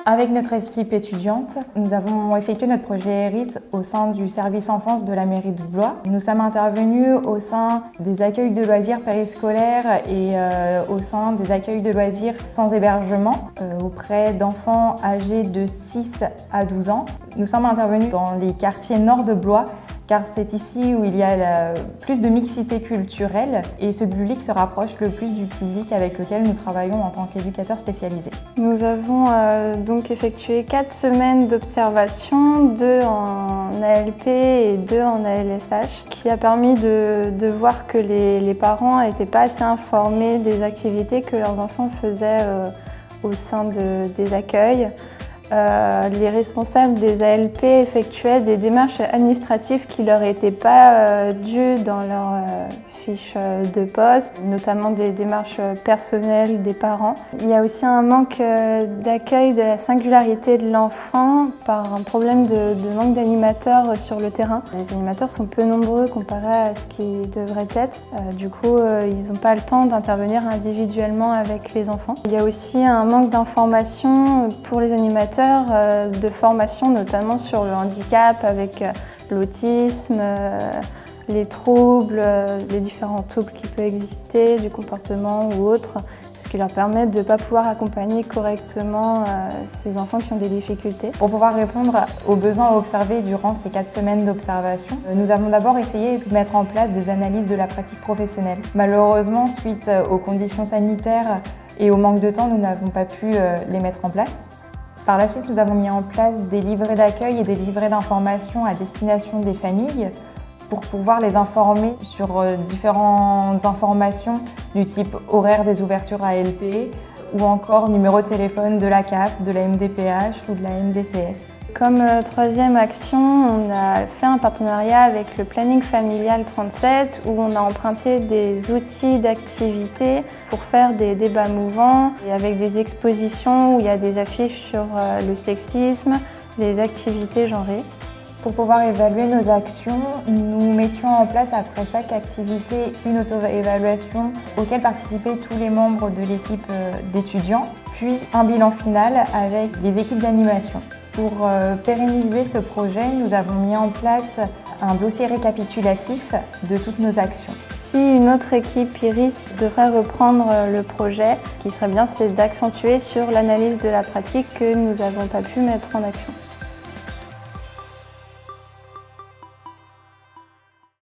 Avec notre équipe étudiante, nous avons effectué notre projet ERIS au sein du service enfance de la mairie de Blois. Nous sommes intervenus au sein des accueils de loisirs périscolaires et au sein des accueils de loisirs sans hébergement auprès d'enfants âgés de 6 à 12 ans. Nous sommes intervenus dans les quartiers nord de Blois car c'est ici où il y a plus de mixité culturelle et ce public se rapproche le plus du public avec lequel nous travaillons en tant qu'éducateurs spécialisés. Nous avons donc effectué 4 semaines d'observation, 2 en ALP et 2 en ALSH, qui a permis de voir que les parents n'étaient pas assez informés des activités que leurs enfants faisaient au sein des accueils. Les responsables des ALP effectuaient des démarches administratives qui leur étaient pas dues dans leur fiche de poste, notamment des démarches personnelles des parents. Il y a aussi un manque d'accueil de la singularité de l'enfant par un problème de manque d'animateurs sur le terrain. Les animateurs sont peu nombreux comparé à ce qui devrait être. Du coup, ils n'ont pas le temps d'intervenir individuellement avec les enfants. Il y a aussi un manque d'information pour les animateurs, de formation notamment sur le handicap avec l'autisme, les troubles, les différents troubles qui peuvent exister, du comportement ou autres, ce qui leur permet de ne pas pouvoir accompagner correctement ces enfants qui ont des difficultés. Pour pouvoir répondre aux besoins observés durant ces 4 semaines d'observation, nous avons d'abord essayé de mettre en place des analyses de la pratique professionnelle. Malheureusement, suite aux conditions sanitaires et au manque de temps, nous n'avons pas pu les mettre en place. Par la suite, nous avons mis en place des livrets d'accueil et des livrets d'information à destination des familles pour pouvoir les informer sur différentes informations du type horaire des ouvertures ALP ou encore numéro de téléphone de la CAF, de la MDPH ou de la MDCS. Comme troisième action, on a fait un partenariat avec le Planning Familial 37 où on a emprunté des outils d'activité pour faire des débats mouvants et avec des expositions où il y a des affiches sur le sexisme, les activités genrées. Pour pouvoir évaluer nos actions, nous mettions en place après chaque activité une auto-évaluation auquel participaient tous les membres de l'équipe d'étudiants, puis un bilan final avec les équipes d'animation. Pour pérenniser ce projet, nous avons mis en place un dossier récapitulatif de toutes nos actions. Si une autre équipe IRIS devrait reprendre le projet, ce qui serait bien, c'est d'accentuer sur l'analyse de la pratique que nous n'avons pas pu mettre en action.